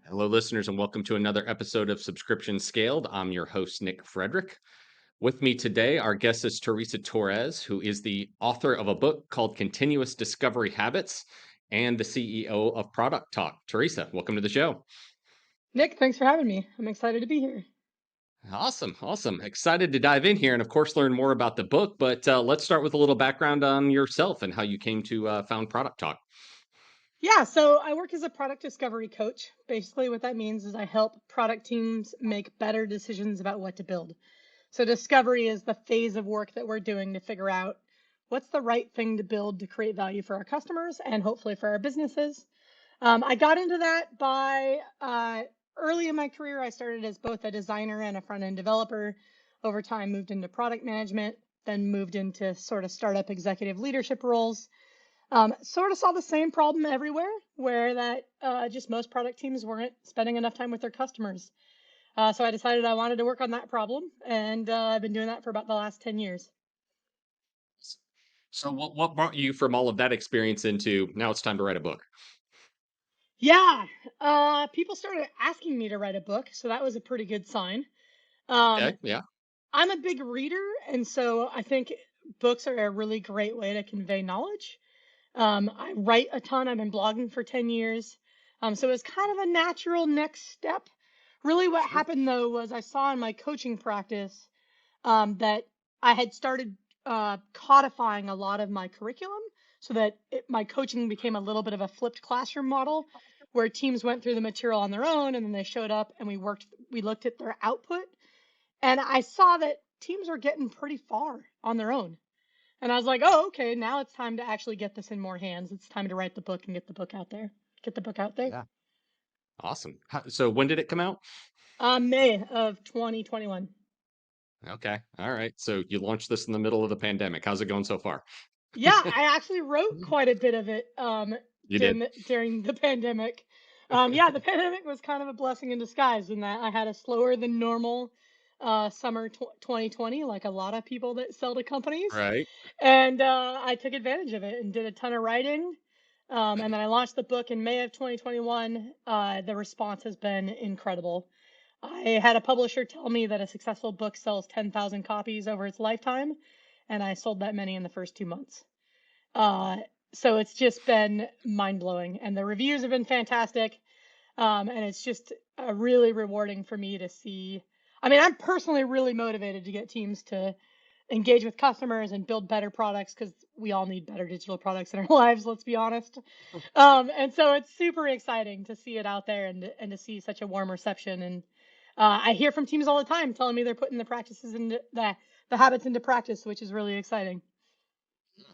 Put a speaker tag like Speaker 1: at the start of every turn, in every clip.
Speaker 1: Hello, listeners, and welcome to another episode of Subscription Scaled. I'm your host, Nick Frederick. With me today, our guest is Teresa Torres, who is the author of a book called Continuous Discovery Habits and the CEO of Product Talk. Teresa, welcome to the show.
Speaker 2: Nick, thanks for having me. I'm excited to be here.
Speaker 1: Awesome. Excited to dive in here and, of course, learn more about the book. But let's start with a little background on yourself and how you came to found Product Talk.
Speaker 2: Yeah, so I work as a product discovery coach. Basically, what that means is I help product teams make better decisions about what to build. So discovery is the phase of work that we're doing to figure out what's the right thing to build to create value for our customers and hopefully for our businesses. I got into that by early in my career. I started as both a designer and a front-end developer. Over time, moved into product management, then moved into sort of startup executive leadership roles. Sort of saw the same problem everywhere, where that just most product teams weren't spending enough time with their customers. So I decided I wanted to work on that problem, and I've been doing that for about the last 10 years.
Speaker 1: So what brought you from all of that experience into now it's time to write a book?
Speaker 2: Yeah, people started asking me to write a book, so that was a pretty good sign. Um,
Speaker 1: Okay, yeah.
Speaker 2: I'm a big reader, and so I think books are a really great way to convey knowledge. I write a ton. I've been blogging for 10 years. So it's kind of a natural next step. Really, what
Speaker 1: Sure.
Speaker 2: happened though was I saw in my coaching practice that I had started codifying a lot of my curriculum so that my coaching became a little bit of a flipped classroom model where teams went through the material on their own and then they showed up and we looked at their output. And I saw that teams were getting pretty far on their own. And I was like, oh, okay, now it's time to actually get this in more hands. It's time to write the book and get the book out there. Get the book out there.
Speaker 1: Yeah. Awesome. So when did it come out?
Speaker 2: May of 2021.
Speaker 1: Okay. All right. So you launched this in the middle of the pandemic. How's it going so far?
Speaker 2: Yeah, I actually wrote quite a bit of it
Speaker 1: You did.
Speaker 2: during the pandemic. Yeah, the pandemic was kind of a blessing in disguise in that I had a slower than normal summer 2020, like a lot of people that sell to companies.
Speaker 1: Right.
Speaker 2: And I took advantage of it and did a ton of writing. And then I launched the book in May of 2021. The response has been incredible. I had a publisher tell me that a successful book sells 10,000 copies over its lifetime, and I sold that many in the first 2 months. Uh, so it's just been mind blowing, and the reviews have been fantastic. And it's just really rewarding for me to see. I mean, I'm personally really motivated to get teams to engage with customers and build better products because we all need better digital products in our lives, let's be honest. And so it's super exciting to see it out there and to see such a warm reception. And I hear from teams all the time telling me they're putting the practices into the habits into practice, which is really exciting.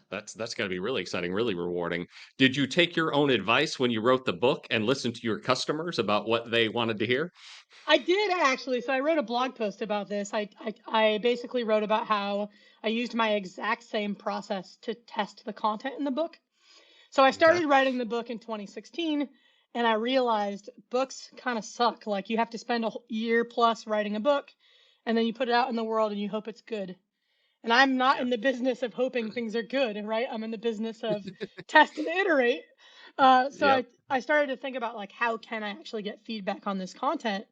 Speaker 1: That's got to be really exciting, really rewarding. Did you take your own advice when you wrote the book and listen to your customers about what they wanted to hear?
Speaker 2: I did actually. So I wrote a blog post about this. I basically wrote about how I used my exact same process to test the content in the book. So I
Speaker 1: Okay.
Speaker 2: started writing the book in 2016 and I realized books kind of suck. Like you have to spend a year plus writing a book and then you put it out in the world and you hope it's good. And I'm not
Speaker 1: Yeah.
Speaker 2: in the business of hoping things are good, right? I'm in the business of test and iterate. So
Speaker 1: Yep.
Speaker 2: I started to think about like how can I actually get feedback on this content?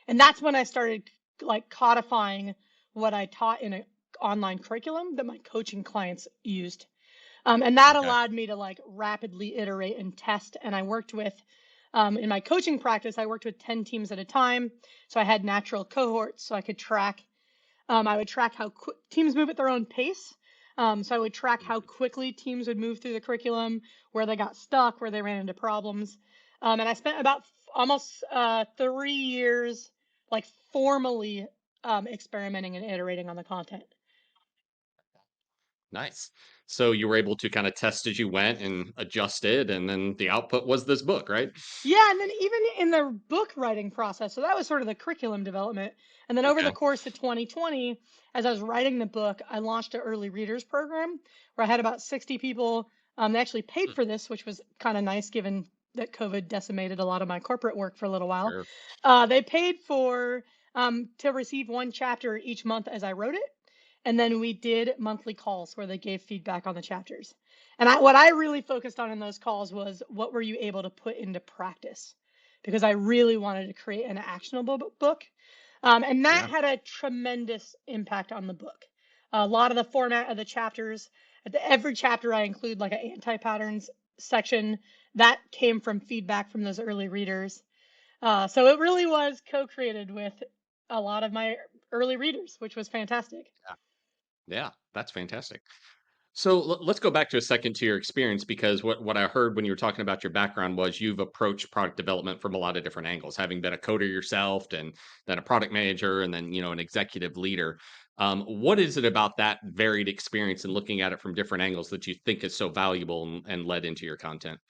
Speaker 2: And that's when I started like codifying what I taught in an online curriculum that my coaching clients used. And that
Speaker 1: Okay.
Speaker 2: allowed me to like rapidly iterate and test. And I worked with, in my coaching practice, I worked with 10 teams at a time. So I had natural cohorts so I could track. I would track how teams move at their own pace. So I would track how quickly teams would move through the curriculum, where they got stuck, where they ran into problems. And I spent about almost 3 years like formally experimenting and iterating on the content.
Speaker 1: Nice. So you were able to kind of test as you went and adjust it, and then the output was this book, right?
Speaker 2: Yeah, and then even in the book writing process, so that was sort of the curriculum development. And then over the
Speaker 1: Okay.
Speaker 2: course of 2020, as I was writing the book, I launched an early readers program where I had about 60 people. They actually paid
Speaker 1: Hmm.
Speaker 2: for this, which was kind of nice given that COVID decimated a lot of my corporate work for a little while.
Speaker 1: Sure.
Speaker 2: They paid for to receive one chapter each month as I wrote it. And then we did monthly calls where they gave feedback on the chapters. And what I really focused on in those calls was what were you able to put into practice? Because I really wanted to create an actionable book. And that
Speaker 1: Yeah.
Speaker 2: had a tremendous impact on the book. A lot of the format of the chapters, every chapter I include like an anti-patterns section that came from feedback from those early readers. So it really was co-created with a lot of my early readers, which was fantastic.
Speaker 1: Yeah, that's fantastic. So let's go back to a second to your experience because what I heard when you were talking about your background was you've approached product development from a lot of different angles, having been a coder yourself and then a product manager and then an executive leader. What is it about that varied experience and looking at it from different angles that you think is so valuable and led into your content?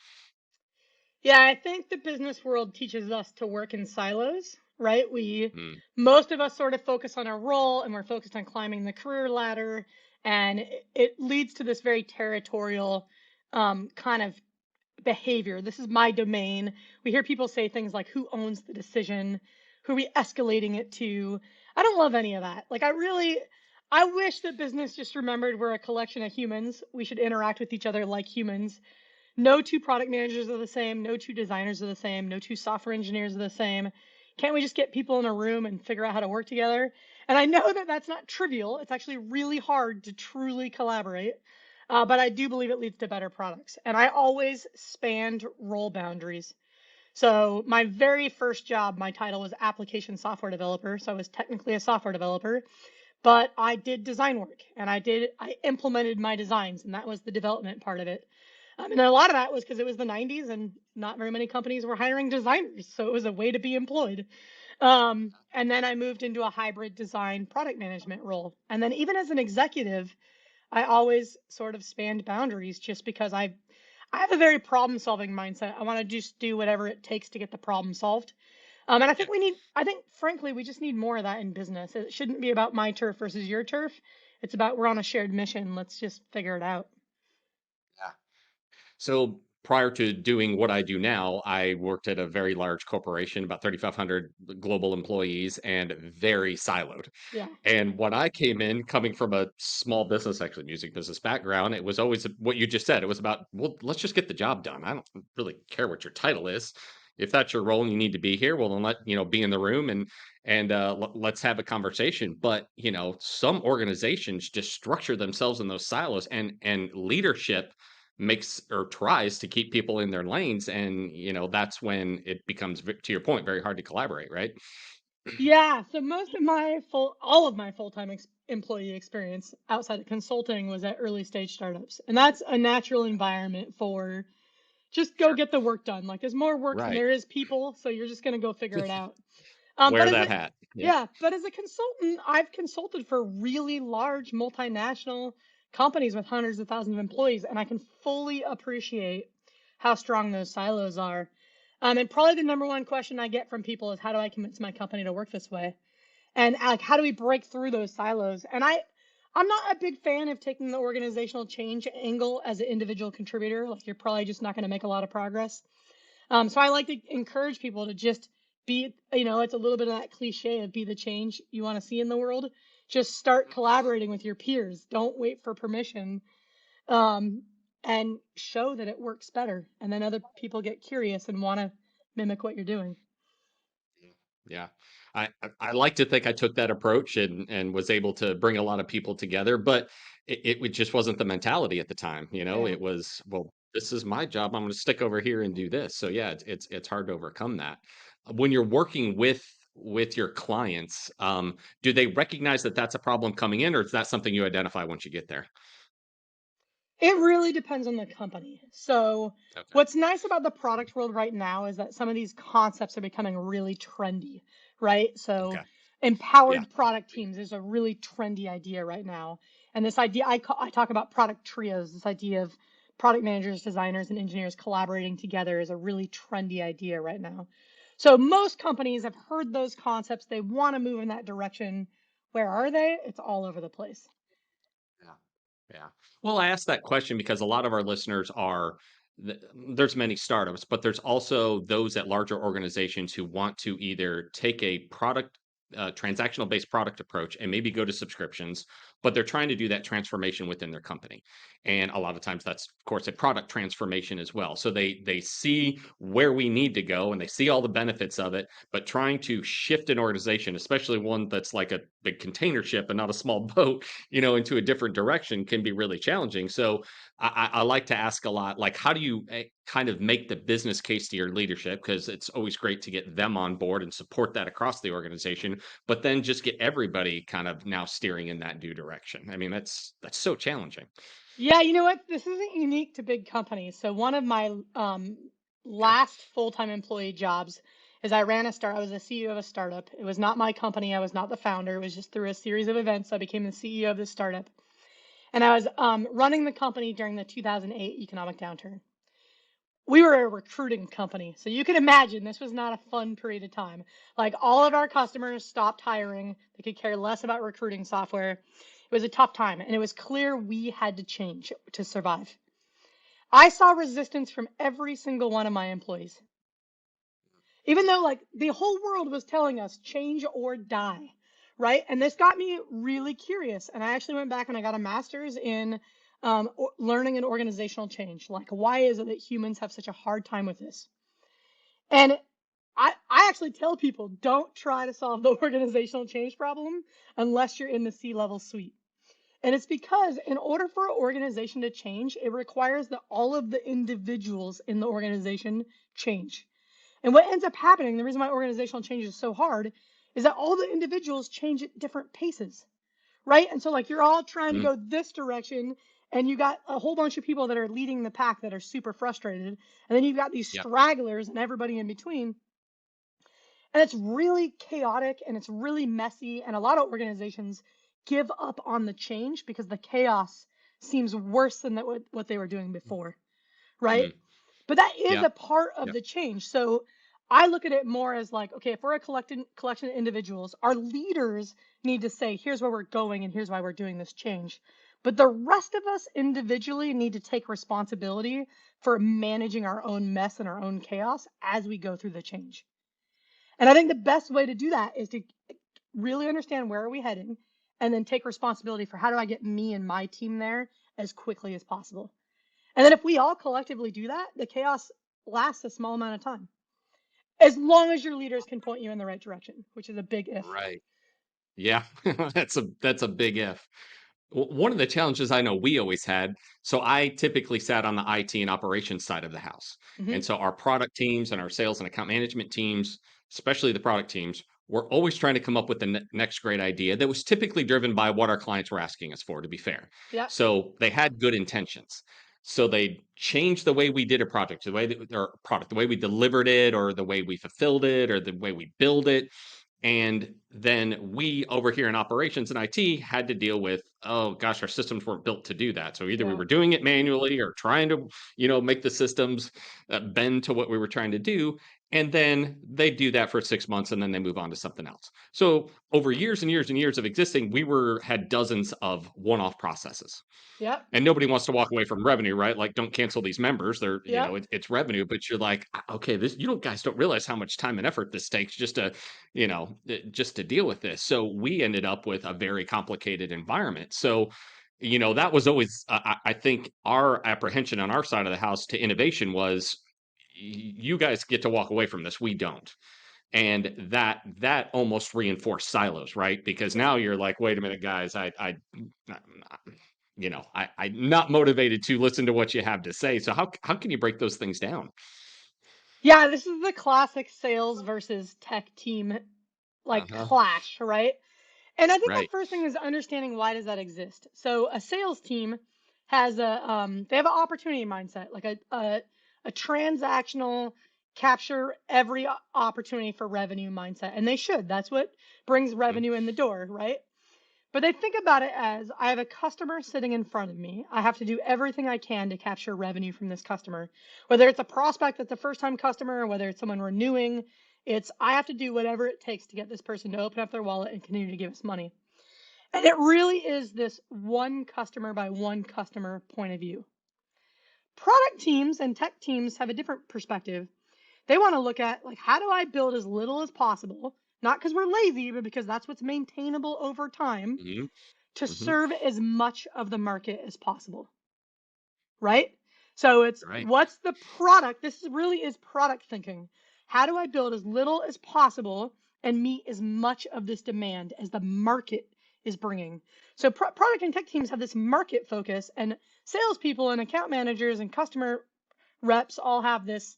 Speaker 2: Yeah, I think the business world teaches us to work in silos, right?
Speaker 1: Mm,
Speaker 2: Most of us sort of focus on our role and we're focused on climbing the career ladder. And it leads to this very territorial kind of behavior. This is my domain. We hear people say things like, who owns the decision? Who are we escalating it to? I don't love any of that. Like, I wish that business just remembered we're a collection of humans. We should interact with each other like humans. No two product managers are the same. No two designers are the same. No two software engineers are the same. Can't we just get people in a room and figure out how to work together? And I know that that's not trivial. It's actually really hard to truly collaborate. But I do believe it leads to better products. And I always spanned role boundaries. So my very first job, my title was application software developer. So I was technically a software developer, but I did design work and I implemented my designs, and that was the development part of it. And a lot of that was because it was the 90s and not very many companies were hiring designers. So it was a way to be employed. And then I moved into a hybrid design product management role. And then even as an executive, I always sort of spanned boundaries just because I have a very problem solving mindset. I want to just do whatever it takes to get the problem solved. And
Speaker 1: yeah.
Speaker 2: I think, frankly, we just need more of that in business. It shouldn't be about my turf versus your turf. It's about we're on a shared mission. Let's just figure it out.
Speaker 1: Yeah. So prior to doing what I do now, I worked at a very large corporation, about 3,500 global employees, and very siloed.
Speaker 2: Yeah.
Speaker 1: And when I came in, coming from a small business, actually music business background, it was always what you just said. It was about, well, let's just get the job done. I don't really care what your title is. If that's your role and you need to be here, well, then be in the room and let's have a conversation. But some organizations just structure themselves in those silos, and leadership makes or tries to keep people in their lanes, and that's when it becomes, to your point, very hard to collaborate, right?
Speaker 2: Yeah. So all of my full-time employee experience outside of consulting was at early stage startups. And that's a natural environment for just go
Speaker 1: Sure.
Speaker 2: get the work done. Like there's more work than
Speaker 1: Right.
Speaker 2: there is people. So you're just going to go figure it out. But
Speaker 1: Wear that hat. Yeah.
Speaker 2: but as a consultant, I've consulted for really large multinational companies with hundreds of thousands of employees, and I can fully appreciate how strong those silos are. And probably the number one question I get from people is, how do I convince my company to work this way? And like, how do we break through those silos? And I'm not a big fan of taking the organizational change angle as an individual contributor. Like, you're probably just not going to make a lot of progress. So I like to encourage people to just be, it's a little bit of that cliche of be the change you want to see in the world. Just start collaborating with your peers. Don't wait for permission, um, and show that it works better. And then other people get curious and want to mimic what you're doing.
Speaker 1: Yeah. I like to think I took that approach and was able to bring a lot of people together, but it just wasn't the mentality at the time.
Speaker 2: Yeah.
Speaker 1: It was, well, this is my job. I'm going to stick over here and do this. So yeah, it's hard to overcome that. When you're working with your clients, do they recognize that that's a problem coming in, or is that something you identify once you get there?
Speaker 2: It really depends on the company. So,
Speaker 1: Okay.
Speaker 2: what's nice about the product world right now is that some of these concepts are becoming really trendy, right? So,
Speaker 1: Okay. Yeah.
Speaker 2: empowered product teams is a really trendy idea right now. And this idea, I talk about product trios, this idea of product managers, designers, and engineers collaborating together is a really trendy idea right now. So, most companies have heard those concepts. They want to move in that direction. Where are they? It's all over the place.
Speaker 1: Yeah. Yeah. Well, I asked that question because a lot of our listeners there's many startups, but there's also those at larger organizations who want to either take a transactional based product approach and maybe go to subscriptions, but they're trying to do that transformation within their company. And a lot of times that's, of course, a product transformation as well. So they see where we need to go and they see all the benefits of it, but trying to shift an organization, especially one that's like a big container ship and not a small boat, into a different direction can be really challenging. So I like to ask a lot, like, how do you kind of make the business case to your leadership? Because it's always great to get them on board and support that across the organization, but then just get everybody kind of now steering in that new direction. I mean, that's so challenging.
Speaker 2: Yeah, you know what? This isn't unique to big companies. So one of my
Speaker 1: Okay.
Speaker 2: last full-time employee jobs is I was a CEO of a startup. It was not my company. I was not the founder. It was just through a series of events I became the CEO of this startup. And I was running the company during the 2008 economic downturn. We were a recruiting company, so you can imagine this was not a fun period of time. Like all of our customers stopped hiring. They could care less about recruiting software. It was a tough time, and it was clear we had to change to survive. I saw resistance from every single one of my employees. Even though like the whole world was telling us change or die, right? And this got me really curious. And I actually went back and I got a master's in learning and organizational change. Like, why is it that humans have such a hard time with this? And I actually tell people don't try to solve the organizational change problem unless you're in the C-level suite. And it's because in order for an organization to change, it requires that all of the individuals in the organization change. And what ends up happening, the reason why organizational change is so hard, is that all the individuals change at different paces, right? And so, like, you're all trying to
Speaker 1: Mhm.
Speaker 2: go this direction, and you got a whole bunch of people that are leading the pack that are super frustrated. And then you've got these
Speaker 1: Yep.
Speaker 2: stragglers and everybody in between. And it's really chaotic and it's really messy. And a lot of organizations give up on the change because the chaos seems worse than what they were doing before, right?
Speaker 1: Mhm.
Speaker 2: But that is
Speaker 1: Yep.
Speaker 2: a part of
Speaker 1: Yep.
Speaker 2: the change. So I look at it more as like, okay, if we're a collection of individuals, our leaders need to say, here's where we're going and here's why we're doing this change. But the rest of us individually need to take responsibility for managing our own mess and our own chaos as we go through the change. And I think the best way to do that is to really understand where are we heading and then take responsibility for how do I get me and my team there as quickly as possible. And then if we all collectively do that, the chaos lasts a small amount of time. As long as your leaders can point you in the right direction, which is a big if.
Speaker 1: Right. Yeah. That's a big if. One of the challenges I know we always had, so I typically sat on the IT and operations side of the house.
Speaker 2: Hmm.
Speaker 1: And so our product teams and our sales and account management teams, especially the product teams, were always trying to come up with the next great idea that was typically driven by what our clients were asking us for, to be fair.
Speaker 2: Yep.
Speaker 1: So they had good intentions. So they changed the way we did a project, or product, the way we delivered it, or the way we fulfilled it, or the way we build it. And then we over here in operations and IT had to deal with, oh gosh, our systems weren't built to do that. So either we
Speaker 2: Yeah.
Speaker 1: were doing it manually or trying to, make the systems bend to what we were trying to do. And then they do that for 6 months and then they move on to something else. So over years and years and years of existing, had dozens of one-off processes,
Speaker 2: Yep.
Speaker 1: and nobody wants to walk away from revenue, right? Like, don't cancel these members. They're,
Speaker 2: Yep.
Speaker 1: it's revenue, but you're like, okay, this, guys don't realize how much time and effort this takes just to deal with this. So we ended up with a very complicated environment. So, that was always, I think, our apprehension on our side of the house to innovation was, you guys get to walk away from this. We don't. And that almost reinforced silos, right? Because
Speaker 2: Yep.
Speaker 1: now you're like, wait a minute, guys, I'm not motivated to listen to what you have to say. So how can you break those things down?
Speaker 2: Yeah, this is the classic sales versus tech team like
Speaker 1: Uh-huh.
Speaker 2: clash, right? And I think the
Speaker 1: Right.
Speaker 2: first thing is understanding why does that exist. So a sales team has they have an opportunity mindset, like a transactional capture every opportunity for revenue mindset, and they should. That's what brings
Speaker 1: Mhm.
Speaker 2: revenue in the door, right? But they think about it as I have a customer sitting in front of me. I have to do everything I can to capture revenue from this customer. Whether it's a prospect that's a first time customer or whether it's someone renewing, I have to do whatever it takes to get this person to open up their wallet and continue to give us money. And it really is this one customer by one customer point of view. Product teams and tech teams have a different perspective. They want to look at like how do I build as little as possible, not because we're lazy, but because that's what's maintainable over time
Speaker 1: Mhm.
Speaker 2: to
Speaker 1: Mhm.
Speaker 2: serve as much of the market as possible, right? So it's
Speaker 1: Right.
Speaker 2: what's the product? Really is product thinking. How do I build as little as possible and meet as much of this demand as the market is bringing? So product and tech teams have this market focus, and salespeople and account managers and customer reps all have this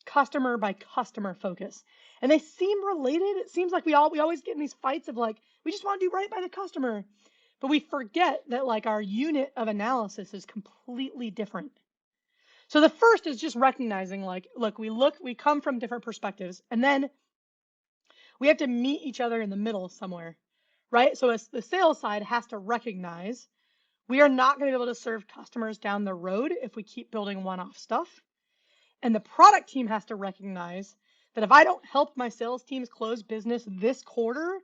Speaker 2: customer by customer focus. And they seem related. It seems like we always get in these fights of like we just want to do right by the customer. But we forget that like our unit of analysis is completely different. So the first is just recognizing like we come from different perspectives, and then we have to meet each other in the middle somewhere. Right? So as the sales side has to recognize we are not going to be able to serve customers down the road if we keep building one-off stuff. And the product team has to recognize that if I don't help my sales teams close business this quarter,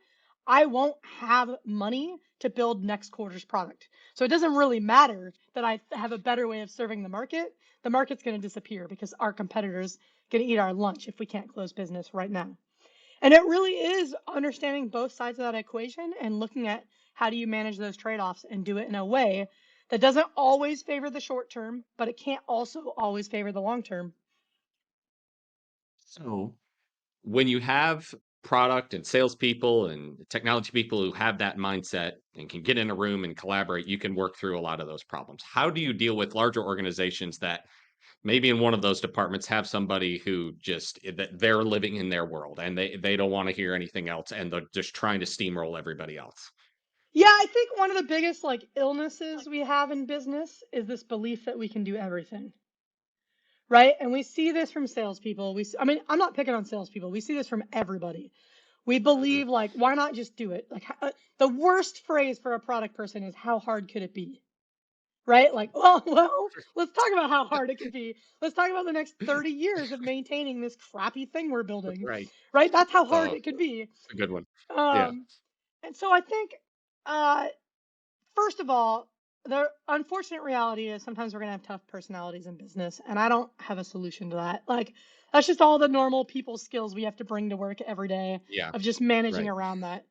Speaker 2: I won't have money to build next quarter's product. So it doesn't really matter that I have a better way of serving the market. The market's going to disappear because our competitors going to eat our lunch if we can't close business right now. And it really is understanding both sides of that equation and looking at how do you manage those trade-offs and do it in a way that doesn't always favor the short term, but it can't also always favor the long term.
Speaker 1: So when you have product and salespeople and technology people who have that mindset and can get in a room and collaborate, you can work through a lot of those problems. How do you deal with larger organizations that maybe in one of those departments have somebody who just that they're living in their world and they don't want to hear anything else and they're just trying to steamroll everybody else?
Speaker 2: Yeah, I think one of the biggest like illnesses we have in business is this belief that we can do everything, right? And we see this from salespeople. I mean, I'm not picking on salespeople. We see this from everybody. We
Speaker 1: Mhm.
Speaker 2: believe like, why not just do it? Like the worst phrase for a product person is, "How hard could it be?" Right? Like, well, let's talk about how hard it could be. Let's talk about the next 30 years of maintaining this crappy thing we're building,
Speaker 1: Right.
Speaker 2: right? That's how hard
Speaker 1: Oh,
Speaker 2: it could be.
Speaker 1: it's a good one. Yeah.
Speaker 2: Um, and so I think uh, first of all, the unfortunate reality is sometimes we're going to have tough personalities in business, and I don't have a solution to that. Like, that's just all the normal people skills we have to bring to work every day
Speaker 1: Yeah.
Speaker 2: of just managing
Speaker 1: Right.
Speaker 2: around that.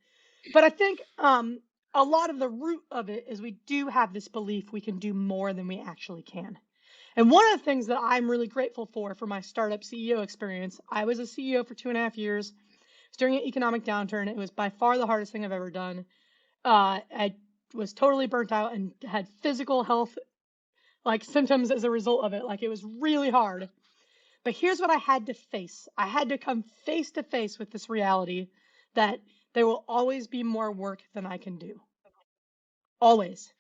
Speaker 2: But I think a lot of the root of it is we do have this belief we can do more than we actually can. And one of the things that I'm really grateful for my startup CEO experience, I was a CEO for 2.5 years. It's during an economic downturn. It was by far the hardest thing I've ever done. I was totally burnt out and had physical health like symptoms as a result of it. Like it was really hard. But here's what I had to face. I had to come face to face with this reality that there will always be more work than I can do. Always.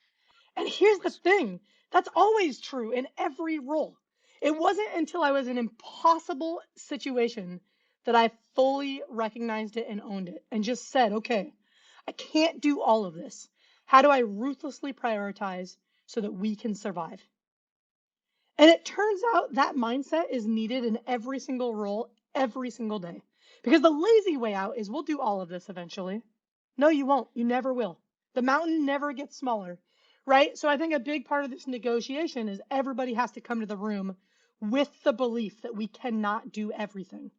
Speaker 2: And here's the
Speaker 1: Always.
Speaker 2: thing. That's always true in every role. It wasn't until I was in an impossible situation that I fully recognized it and owned it and just said, okay, I can't do all of this. How do I ruthlessly prioritize so that we can survive? And it turns out that mindset is needed in every single role, every single day. Because the lazy way out is we'll do all of this eventually. No, you won't. You never will. The mountain never gets smaller, right? So I think a big part of this negotiation is everybody has to come to the room with the belief that we cannot do everything.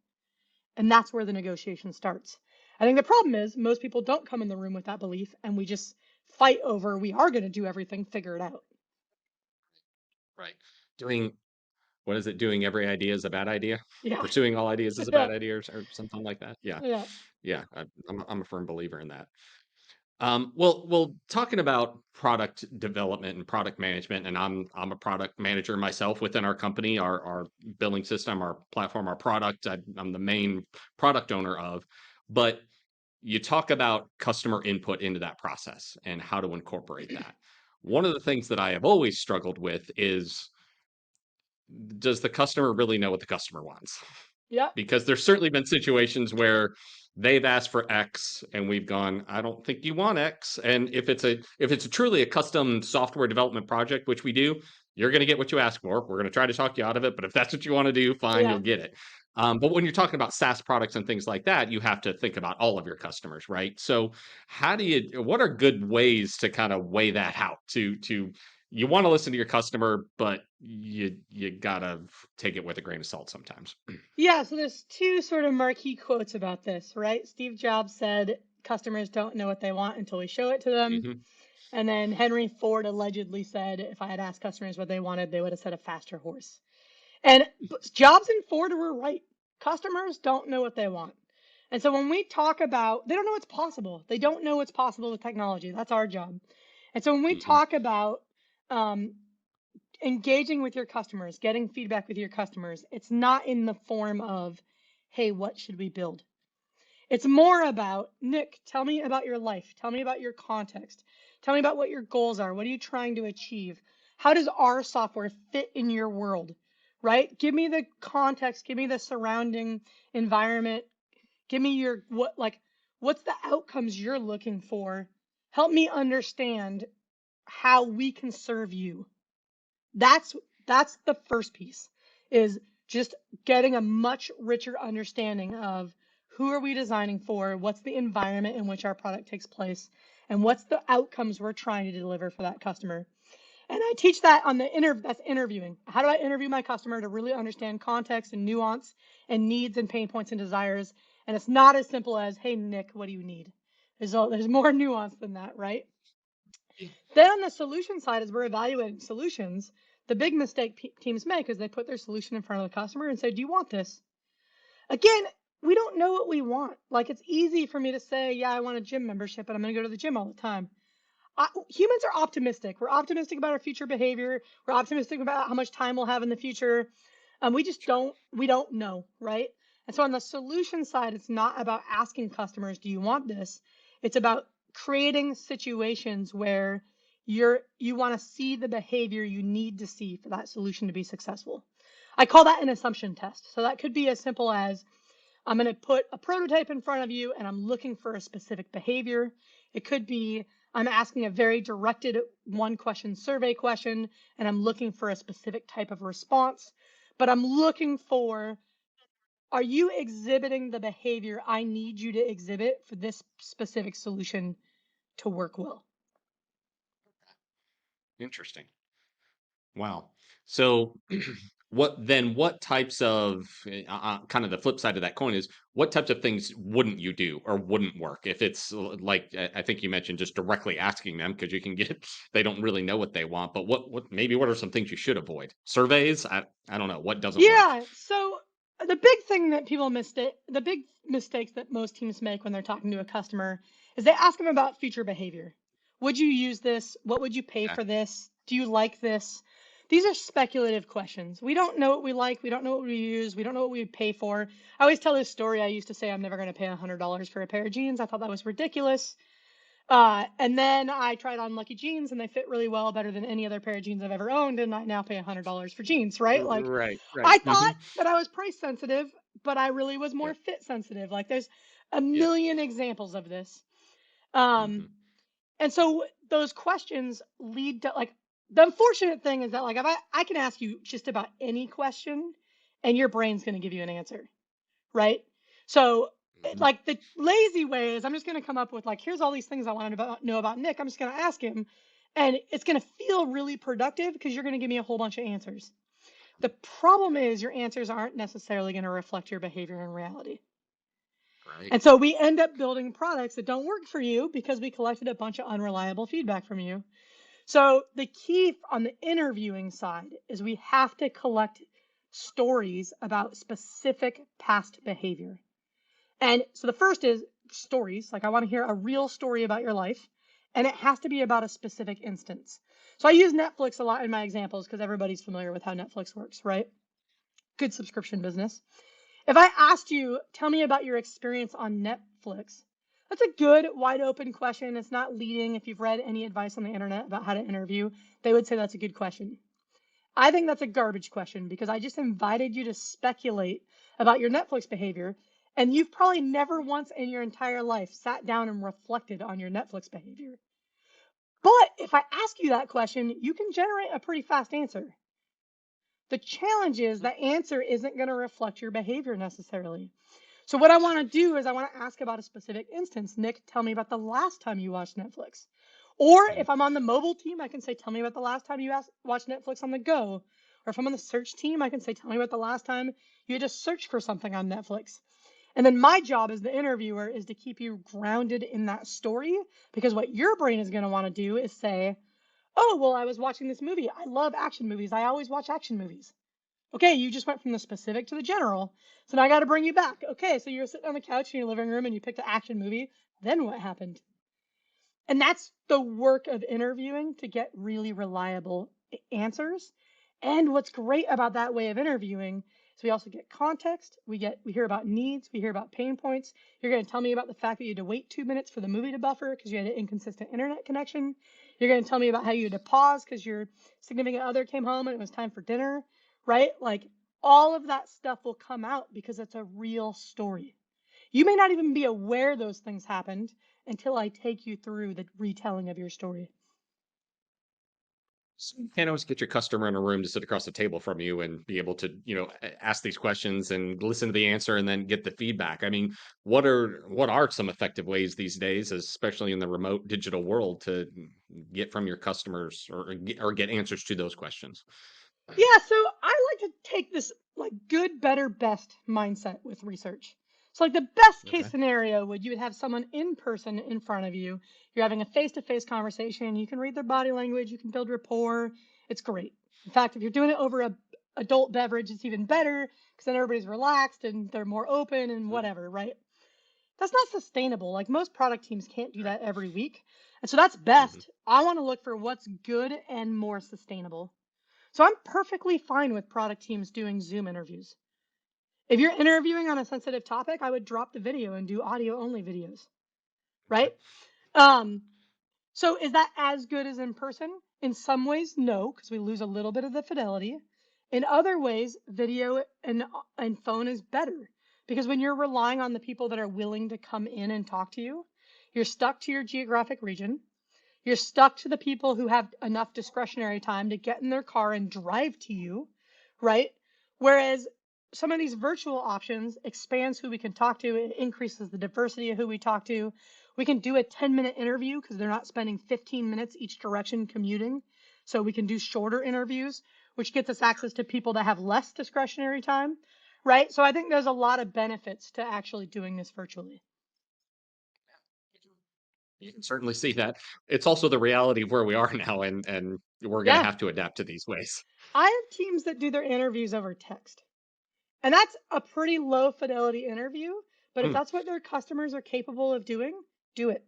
Speaker 2: And that's where the negotiation starts. I think the problem is most people don't come in the room with that belief and we just fight over we are going to do everything, figure it out.
Speaker 1: Right. Doing what is it? Doing every idea is a bad idea.
Speaker 2: Yeah.
Speaker 1: Pursuing all ideas is a
Speaker 2: Yeah.
Speaker 1: bad idea, or something like that. Yeah.
Speaker 2: Yeah.
Speaker 1: Yeah. I'm a firm believer in that. Well, talking about product development and product management, and I'm a product manager myself within our company, our billing system, our platform, our product. I'm the main product owner of, but you talk about customer input into that process and how to incorporate that. One of the things that I have always struggled with is, does the customer really know what the customer wants?
Speaker 2: Yeah.
Speaker 1: Because there's certainly been situations where they've asked for X and we've gone, I don't think you want X. And if it's truly a custom software development project, which we do, you're going to get what you ask for. We're going to try to talk you out of it, but if that's what you want to do, fine,
Speaker 2: Yeah.
Speaker 1: you'll get it. But when you're talking about SaaS products and things like that, you have to think about all of your customers, right? So what are good ways to kind of weigh that out to you want to listen to your customer, but you gotta take it with a grain of salt sometimes.
Speaker 2: Yeah, so there's two sort of marquee quotes about this, right? Steve Jobs said, customers don't know what they want until we show it to them.
Speaker 1: Mhm.
Speaker 2: And then Henry Ford allegedly said if I had asked customers what they wanted, they would have said a faster horse. And Jobs and Ford were right. Customers don't know what they want. And so when we talk about, they don't know what's possible. They don't know what's possible with technology. That's our job. And so when we
Speaker 1: Mhm.
Speaker 2: talk about um, engaging with your customers, getting feedback with your customers, it's not in the form of, hey, what should we build? It's more about, Nick, tell me about your life. Tell me about your context. Tell me about what your goals are. What are you trying to achieve? How does our software fit in your world? Right? Give me the context, give me the surrounding environment. Give me your what's the outcomes you're looking for? Help me understand how we can serve you. That's that's the first piece is just getting a much richer understanding of who are we designing for, what's the environment in which our product takes place, and what's the outcomes we're trying to deliver for that customer. And I teach that on that's interviewing. How do I interview my customer to really understand context and nuance and needs and pain points and desires? And it's not as simple as, hey, Nick, what do you need? There's more nuance than that, right? Then on the solution side, as we're evaluating solutions, the big mistake teams make is they put their solution in front of the customer and say, do you want this? Again, we don't know what we want. Like it's easy for me to say, yeah, I want a gym membership, but I'm going to go to the gym all the time. Humans are optimistic. We're optimistic about our future behavior. We're optimistic about how much time we'll have in the future. We don't know, right? And so on the solution side, it's not about asking customers, do you want this? It's about creating situations where you want to see the behavior you need to see for that solution to be successful. I call that an assumption test. So that could be as simple as I'm going to put a prototype in front of you and I'm looking for a specific behavior. It could be I'm asking a very directed one question survey question and I'm looking for a specific type of response. But I'm looking for, are you exhibiting the behavior I need you to exhibit for this specific solution to work well?
Speaker 1: Interesting. Wow. So, what types of kind of the flip side of that coin is what types of things wouldn't you do or wouldn't work if it's like I think you mentioned just directly asking them because you can get they don't really know what they want. But what maybe what are some things you should avoid? Surveys? I don't know what doesn't work.
Speaker 2: Yeah, so the big thing that the big mistakes that most teams make when they're talking to a customer is they ask them about future behavior. Would you use this? What would you pay
Speaker 1: Okay.
Speaker 2: for this? Do you like this? These are speculative questions. We don't know what we like. We don't know what we use. We don't know what we would pay for. I always tell this story. I used to say I'm never going to pay $100 for a pair of jeans. I thought that was ridiculous. And then I tried on Lucky Jeans and they fit really well, better than any other pair of jeans I've ever owned. And I now pay $100 for jeans, right? Like
Speaker 1: Right. Right.
Speaker 2: I thought that I was price sensitive, but I really was more
Speaker 1: Yep.
Speaker 2: fit sensitive. Like there's a
Speaker 1: Yep.
Speaker 2: million examples of this. Um,
Speaker 1: Hmm.
Speaker 2: and so those questions lead to like the unfortunate thing is that like if I can ask you just about any question and your brain's going to give you an answer, right? So
Speaker 1: Hmm.
Speaker 2: like the lazy way is I'm just going to come up with like here's all these things I want to know about Nick. I'm just going to ask him and it's going to feel really productive because you're going to give me a whole bunch of answers. The problem is your answers aren't necessarily going to reflect your behavior in reality.
Speaker 1: Right.
Speaker 2: And so we end up building products that don't work for you because we collected a bunch of unreliable feedback from you. So the key on the interviewing side is we have to collect stories about specific past behavior. And so the first is stories. Like I want to hear a real story about your life, and it has to be about a specific instance. So I use Netflix a lot in my examples because everybody's familiar with how Netflix works, right? Good subscription business. If I asked you, tell me about your experience on Netflix, that's a good, wide open question. It's not leading. If you've read any advice on the internet about how to interview, they would say that's a good question. I think that's a garbage question because I just invited you to speculate about your Netflix behavior. And you've probably never once in your entire life sat down and reflected on your Netflix behavior. But if I ask you that question, you can generate a pretty fast answer. The challenge is that answer isn't going to reflect your behavior necessarily. So what I want to do is I want to ask about a specific instance. Nick, tell me about the last time you watched Netflix. Or
Speaker 1: Mm.
Speaker 2: if I'm on the mobile team, I can say, tell me about the last time you watched Netflix on the go. Or if I'm on the search team, I can say, tell me about the last time you just searched for something on Netflix. And then my job as the interviewer is to keep you grounded in that story, because what your brain is going to want to do is say, oh, well, I was watching this movie. I love action movies. I always watch action movies. Okay, you just went from the specific to the general. So now I got to bring you back. Okay, so you're sitting on the couch in your living room and you picked an action movie. Then what happened? And that's the work of interviewing, to get really reliable answers. And what's great about that way of interviewing is we also get context. We hear about needs. We hear about pain points. You're going to tell me about the fact that you had to wait 2 minutes for the movie to buffer because you had an inconsistent internet connection. You're going to tell me about how you had to pause because your significant other came home and it was time for dinner, right? Like, all of that stuff will come out because it's a real story. You may not even be aware those things happened until I take you through the retelling of your story.
Speaker 1: So you can't always get your customer in a room to sit across the table from you and be able to, ask these questions and listen to the answer and then get the feedback. I mean, what are some effective ways these days, especially in the remote digital world, to get from your customers or get answers to those questions?
Speaker 2: Yeah, so I like to take this like good, better, best mindset with research. So like the best case
Speaker 1: Okay.
Speaker 2: scenario would you would have someone in person in front of you. You're having a face-to-face conversation. You can read their body language. You can build rapport. It's great. In fact, if you're doing it over a adult beverage, it's even better because then everybody's relaxed and they're more open and
Speaker 1: Mhm.
Speaker 2: whatever, right? That's not sustainable. Like, most product teams can't do
Speaker 1: Right.
Speaker 2: that every week. And so that's
Speaker 1: Mhm.
Speaker 2: best. I want to look for what's good and more sustainable. So I'm perfectly fine with product teams doing Zoom interviews. If you're interviewing on a sensitive topic, I would drop the video and do audio only videos,
Speaker 1: Okay.
Speaker 2: right? Um, so is that as good as in person? In some ways, no, because we lose a little bit of the fidelity. In other ways, video and phone is better, because when you're relying on the people that are willing to come in and talk to you, you're stuck to your geographic region. You're stuck to the people who have enough discretionary time to get in their car and drive to you, right? Whereas some of these virtual options expands who we can talk to. It increases the diversity of who we talk to. We can do a 10-minute interview because they're not spending 15 minutes each direction commuting. So we can do shorter interviews, which gets us access to people that have less discretionary time, right? So I think there's a lot of benefits to actually doing this virtually.
Speaker 1: You can certainly see that. It's also the reality of where we are now, and we're going to
Speaker 2: Yeah.
Speaker 1: have to adapt to these ways.
Speaker 2: I have teams that do their interviews over text. And that's a pretty low fidelity interview, but if
Speaker 1: Mm,
Speaker 2: that's what their customers are capable of doing, do it.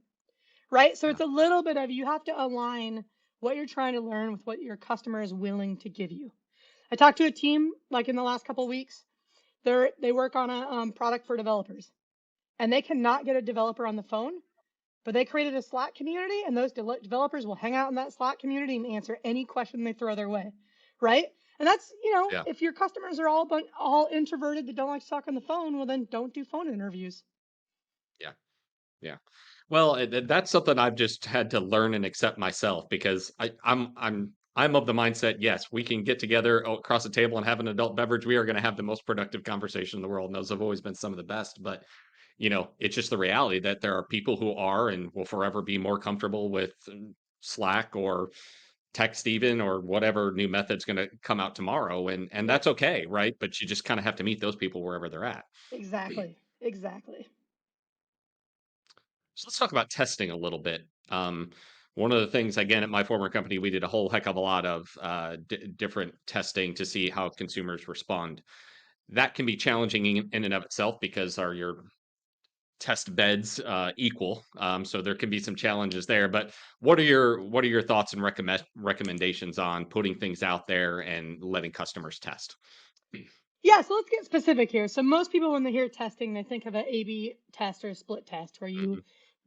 Speaker 2: Right? So
Speaker 1: yeah.
Speaker 2: it's a little bit of, you have to align what you're trying to learn with what your customer is willing to give you. I talked to a team like in the last couple of weeks. They work on a product for developers, and they cannot get a developer on the phone, but they created a Slack community, and those developers will hang out in that Slack community and answer any question they throw their way, right? And that's,
Speaker 1: Yeah.
Speaker 2: if your customers are all introverted that don't like to talk on the phone, well, then don't do phone interviews.
Speaker 1: Yeah. Yeah. Well, that's something I've just had to learn and accept myself, because I'm of the mindset, yes, we can get together across the table and have an adult beverage. We are going to have the most productive conversation in the world. And those have always been some of the best. But, it's just the reality that there are people who are and will forever be more comfortable with Slack or text even, or whatever new method's going to come out tomorrow. And
Speaker 2: Yep,
Speaker 1: that's okay, right? But you just kind of have to meet those people wherever they're at.
Speaker 2: exactly. Exactly.
Speaker 1: So let's talk about testing a little bit. One of the things, again, at my former company, we did a whole heck of a lot of different testing to see how consumers respond. That can be challenging in and of itself, because are your test beds equal? So there can be some challenges there. But what are your thoughts and recommendations on putting things out there and letting customers test?
Speaker 2: Yeah, so let's get specific here. So most people, when they hear testing, they think of an A/B test or a split test, where you
Speaker 1: Mhm.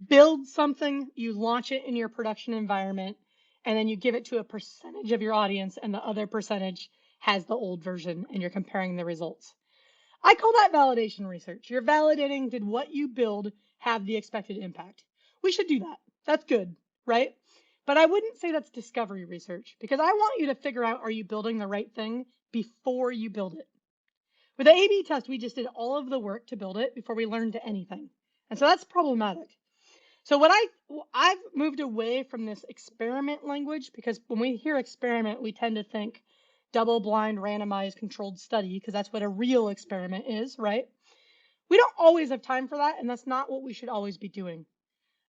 Speaker 2: build something, you launch it in your production environment, and then you give it to a percentage of your audience, and the other percentage has the old version, and you're comparing the results. I call that validation research. You're validating, did what you build have the expected impact? We should do that. That's good, right? But I wouldn't say that's discovery research, because I want you to figure out, are you building the right thing before you build it? With the A/B test, we just did all of the work to build it before we learned anything. And so that's problematic. So I've moved away from this experiment language, because when we hear experiment, we tend to think double blind randomized controlled study, because that's what a real experiment is, right? We don't always have time for that, and that's not what we should always be doing.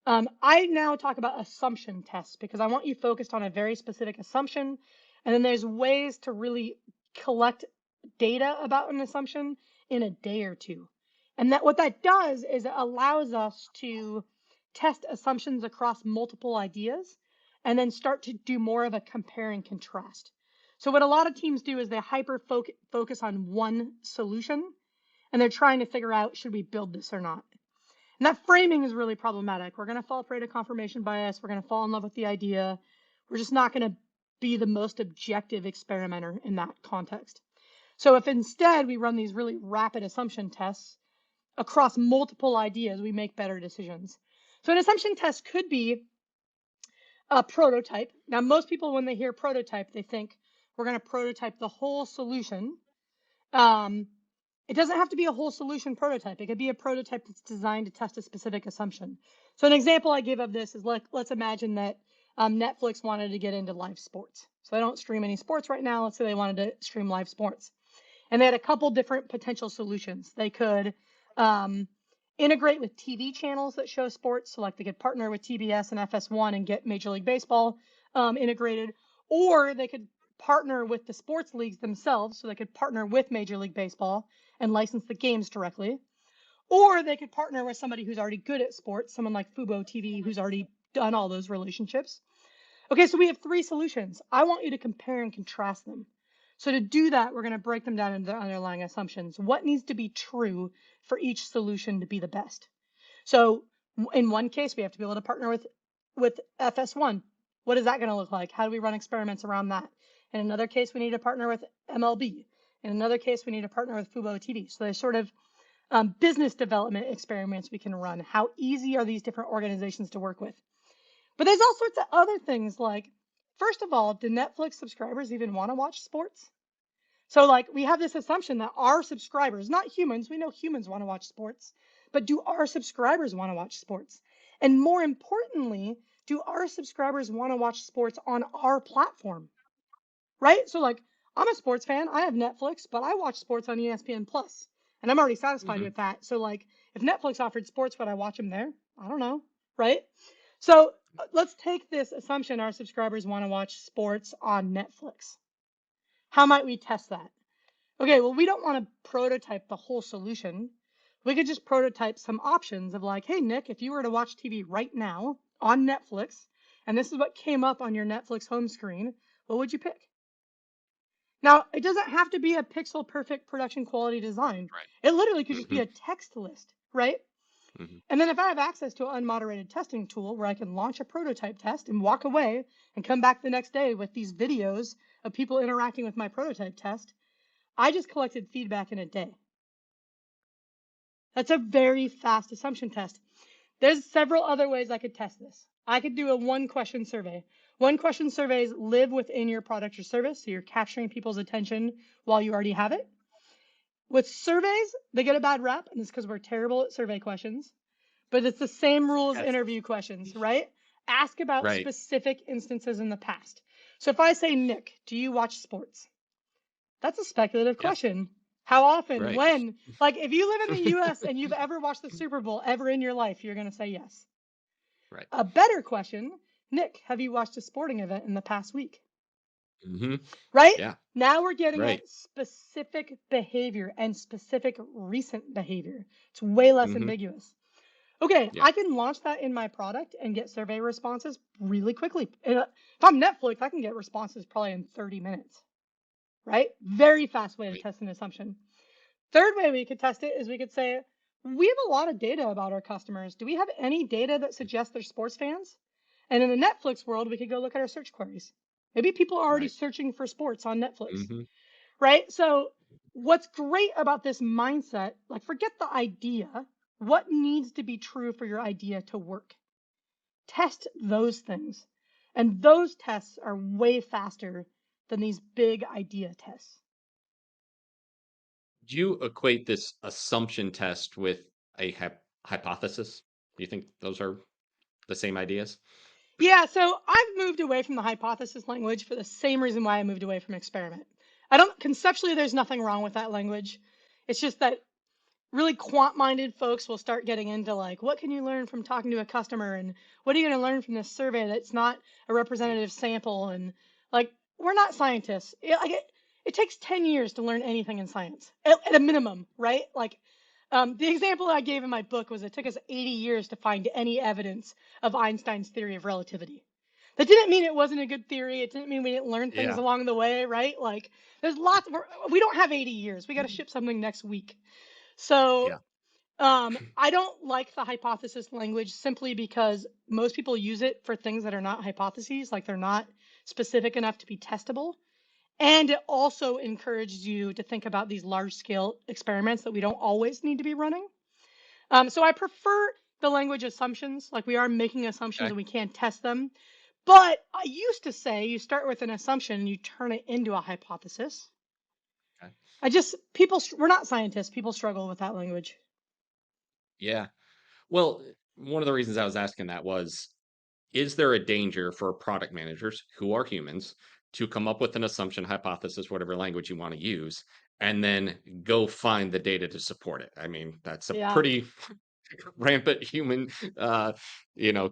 Speaker 2: I now talk about assumption tests because I want you focused on a very specific assumption, and then there's ways to really collect data about an assumption in a day or two. And that what that does is it allows us to test assumptions across multiple ideas and then start to do more of a compare and contrast. So what a lot of teams do is they focus on one solution and they're trying to figure out, should we build this or not? And that framing is really problematic. We're going to fall prey to confirmation bias. We're going to fall in love with the idea. We're just not going to be the most objective experimenter in that context. So if instead we run these really rapid assumption tests across multiple ideas, we make better decisions. So an assumption test could be a prototype. Now, most people, when they hear prototype, they think we're going to prototype the whole solution. It doesn't have to be a whole solution prototype. It could be a prototype that's designed to test a specific assumption. So an example I give of this is, like, let's imagine that Netflix wanted to get into live sports. So they don't stream any sports right now. Let's say they wanted to stream live sports. And they had a couple different potential solutions. They could integrate with TV channels that show sports. So like they could partner with TBS and FS1 and get Major League Baseball integrated. Or they could partner with the sports leagues themselves. So they could partner with Major League Baseball and license the games directly. Or they could partner with somebody who's already good at sports, someone like Fubo TV who's already done all those relationships. Okay, so we have three solutions. I want you to compare and contrast them. So to do that, we're going to break them down into their underlying assumptions. What needs to be true for each solution to be the best? So in one case, we have to be able to partner with FS1. What is that going to look like? How do we run experiments around that? In another case, we need to partner with MLB. In another case, we need to partner with Fubo TV. So there's sort of business development experiments we can run. How easy are these different organizations to work with? But there's all sorts of other things like, first of all, do Netflix subscribers even want to watch sports? So like we have this assumption that our subscribers, not humans, we know humans want to watch sports, but do our subscribers want to watch sports? And more importantly, do our subscribers want to watch sports on our platform? Right? So like I'm a sports fan, I have Netflix, but I watch sports on ESPN Plus, and I'm already satisfied with that. So like if Netflix offered sports, would I watch them there? I don't know, right? So let's take this assumption our subscribers want to watch sports on Netflix. How might we test that? Okay, well, we don't want to prototype the whole solution. We could just prototype some options of like, hey, Nick, if you were to watch TV right now on Netflix, and this is what came up on your Netflix home screen, what would you pick? Now, it doesn't have to be a pixel perfect production quality design.
Speaker 1: Right.
Speaker 2: It literally could just be a text list, right? And then if I have access to an unmoderated testing tool where I can launch a prototype test and walk away and come back the next day with these videos of people interacting with my prototype test, I just collected feedback in a day. That's a very fast assumption test. There's several other ways I could test this. I could do a one-question survey. One-question surveys live within your product or service, so you're capturing people's attention while you already have it. With surveys, they get a bad rep, and it's because we're terrible at survey questions. But it's the same rule as interview questions, right? Ask about specific instances in the past. So if I say, Nick, do you watch sports? That's a speculative question. How often? When? Like if you live in the US and you've ever watched the Super Bowl ever in your life, you're going to say yes.
Speaker 1: Right.
Speaker 2: A better question, Nick, have you watched a sporting event in the past week? Right?
Speaker 1: Yeah.
Speaker 2: Now we're getting at specific behavior and specific recent behavior. It's way less ambiguous. Okay, I can launch that in my product and get survey responses really quickly. If I'm Netflix, I can get responses probably in 30 minutes, right? Very fast way to test an assumption. Third way we could test it is we could say, we have a lot of data about our customers. Do we have any data that suggests they're sports fans? And in the Netflix world, we could go look at our search queries. Maybe people are already searching for sports on Netflix, right? So what's great about this mindset, like forget the idea, what needs to be true for your idea to work? Test those things. And those tests are way faster than these big idea tests.
Speaker 1: Do you equate this assumption test with a hypothesis? Do you think those are the same ideas?
Speaker 2: Yeah, so I've moved away from the hypothesis language for the same reason why I moved away from experiment. Conceptually, there's nothing wrong with that language. It's just that really quant-minded folks will start getting into like, what can you learn from talking to a customer, and what are you going to learn from this survey that's not a representative sample? And like, we're not scientists. It takes 10 years to learn anything in science at a minimum, right? Like, the example I gave in my book was it took us 80 years to find any evidence of Einstein's theory of relativity. That didn't mean it wasn't a good theory. It didn't mean we didn't learn things
Speaker 1: Yeah.
Speaker 2: along the way, right? Like, there's lots. We don't have 80 years. We got to ship something next week. So
Speaker 1: Yeah.
Speaker 2: I don't like the hypothesis language simply because most people use it for things that are not hypotheses, like they're not specific enough to be testable. And it also encourages you to think about these large scale experiments that we don't always need to be running. So I prefer the language assumptions, like we are making assumptions
Speaker 1: Okay.
Speaker 2: and we can test them. But I used to say you start with an assumption and you turn it into a hypothesis.
Speaker 1: Okay.
Speaker 2: We're not scientists. People struggle with that language.
Speaker 1: Yeah. Well, one of the reasons I was asking that was, is there a danger for product managers who are humans to come up with an assumption, hypothesis, whatever language you want to use, and then go find the data to support it? I mean, that's a
Speaker 2: Yeah.
Speaker 1: pretty rampant human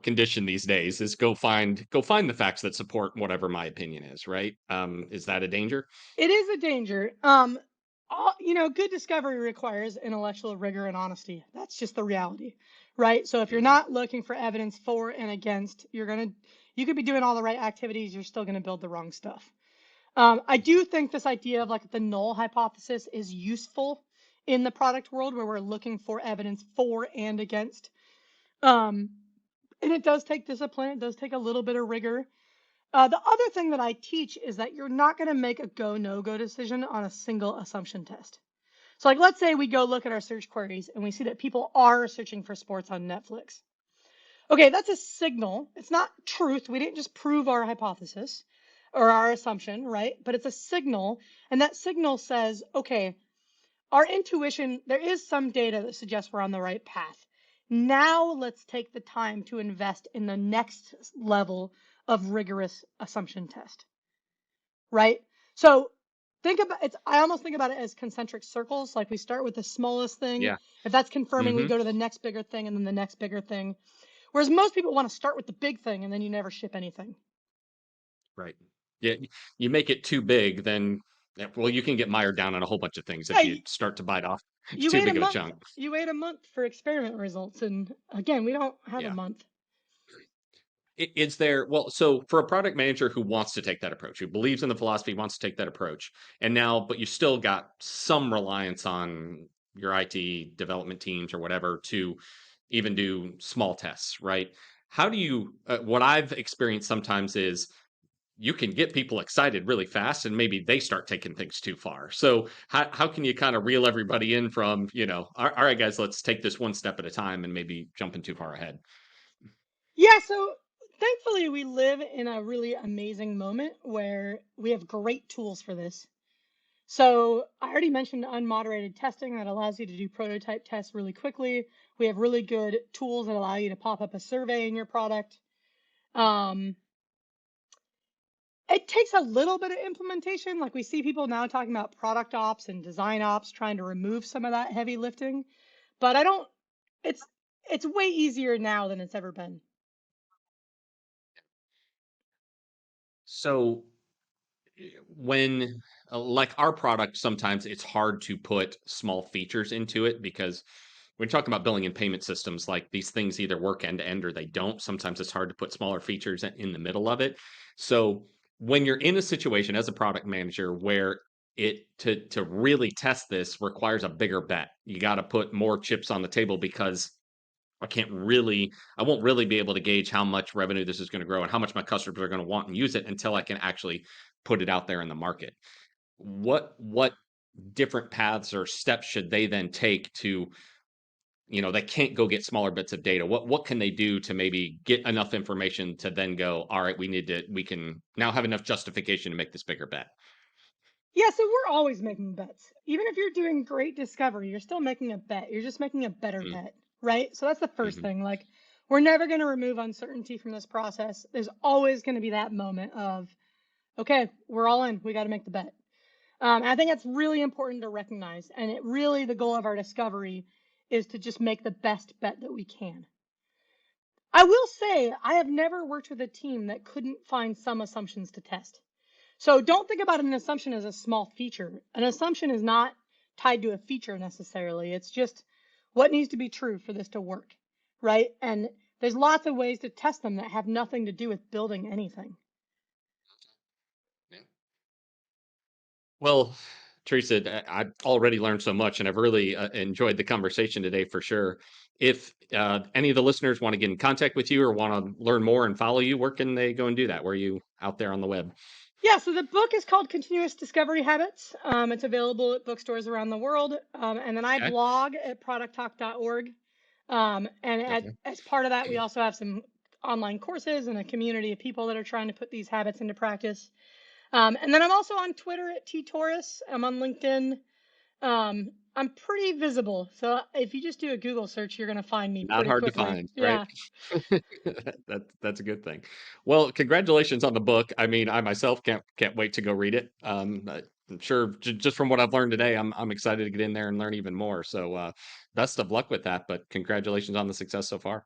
Speaker 1: condition these days, is go find the facts that support whatever my opinion is, right? Is that a danger?
Speaker 2: It is a danger. Good discovery requires intellectual rigor and honesty. That's just the reality, right? So if you're
Speaker 1: Mhm.
Speaker 2: not looking for evidence for and against, you could be doing all the right activities. You're still gonna build the wrong stuff. I do think this idea of like the null hypothesis is useful in the product world where we're looking for evidence for and against. Um, and it does take discipline. It does take a little bit of rigor. The other thing that I teach is that you're not going to make a go no go decision on a single assumption test. So, like, let's say we go look at our search queries and we see that people are searching for sports on Netflix. Okay, that's a signal. It's not truth. We didn't just prove our hypothesis or our assumption, right? But it's a signal. And that signal says, okay, our intuition, there is some data that suggests we're on the right path. Now let's take the time to invest in the next level of rigorous assumption test, right? So think about it. I almost think about it as concentric circles. Like we start with the smallest thing.
Speaker 1: Yeah.
Speaker 2: If that's confirming, we
Speaker 1: Hmm.
Speaker 2: go to the next bigger thing and then the next bigger thing. Whereas most people want to start with the big thing and then you never ship anything.
Speaker 1: Right. Yeah. You make it too big, then well, you can get mired down on a whole bunch of things if you
Speaker 2: Hey,
Speaker 1: start to bite off
Speaker 2: you
Speaker 1: too
Speaker 2: wait a
Speaker 1: big of a
Speaker 2: month.
Speaker 1: chunk.
Speaker 2: You wait a month for experiment results, and again, we don't have a
Speaker 1: Yeah.
Speaker 2: month.
Speaker 1: Is there, well, so for a product manager who wants to take that approach, who believes in the philosophy, wants to take that approach, and now, but you still got some reliance on your IT development teams or whatever to even do small tests, right? How do you, what I've experienced sometimes is you can get people excited really fast and maybe they start taking things too far. So how can you kind of reel everybody in from, all right, guys, let's take this one step at a time and maybe jumping too far ahead.
Speaker 2: Yeah, so thankfully we live in a really amazing moment where we have great tools for this. So I already mentioned unmoderated testing that allows you to do prototype tests really quickly. We have really good tools that allow you to pop up a survey in your product. Um, it takes a little bit of implementation. Like we see people now talking about product ops and design ops, trying to remove some of that heavy lifting. But I don't, it's it's way easier now than it's ever been.
Speaker 1: So when like our product, sometimes it's hard to put small features into it because when you're talking about billing and payment systems, like these things either work end to end or they don't. Sometimes it's hard to put smaller features in the middle of it. So when you're in a situation as a product manager where it to really test this requires a bigger bet, you got to put more chips on the table because I won't really be able to gauge how much revenue this is going to grow and how much my customers are going to want and use it until I can actually put it out there in the market. What different paths or steps should they then take to, they can't go get smaller bits of data. What can they do to maybe get enough information to then go, all right, we can now have enough justification to make this bigger bet.
Speaker 2: Yeah, so we're always making bets. Even if you're doing great discovery, you're still making a bet. You're just making a better bet, right? So that's the first
Speaker 1: Mm-hmm.
Speaker 2: thing. Like, we're never going to remove uncertainty from this process. There's always going to be that moment of, okay, we're all in. We got to make the bet. I think that's really important to recognize. And it really, the goal of our discovery is to just make the best bet that we can. I will say, I have never worked with a team that couldn't find some assumptions to test. So don't think about an assumption as a small feature. An assumption is not tied to a feature necessarily. It's just what needs to be true for this to work, right? And there's lots of ways to test them that have nothing to do with building anything.
Speaker 1: Yeah. Well, Teresa, I've already learned so much, and I've really enjoyed the conversation today for sure. If any of the listeners want to get in contact with you or want to learn more and follow you, where can they go and do that? Where are you out there on the web?
Speaker 2: Yeah, so the book is called Continuous Discovery Habits. It's available at bookstores around the world. And then I
Speaker 1: Okay.
Speaker 2: blog at producttalk.org. And
Speaker 1: Okay.
Speaker 2: as part of that, we also have some online courses and a community of people that are trying to put these habits into practice. And then I'm also on Twitter at T Torres. I'm on LinkedIn. I'm pretty visible. So if you just do a Google search, you're going to find me
Speaker 1: Not
Speaker 2: pretty
Speaker 1: hard to
Speaker 2: quickly.
Speaker 1: find, right?
Speaker 2: Yeah.
Speaker 1: That's a good thing. Well, congratulations on the book. I mean, I myself can't wait to go read it. I'm sure just from what I've learned today, I'm excited to get in there and learn even more. So, best of luck with that. But congratulations on the success so far.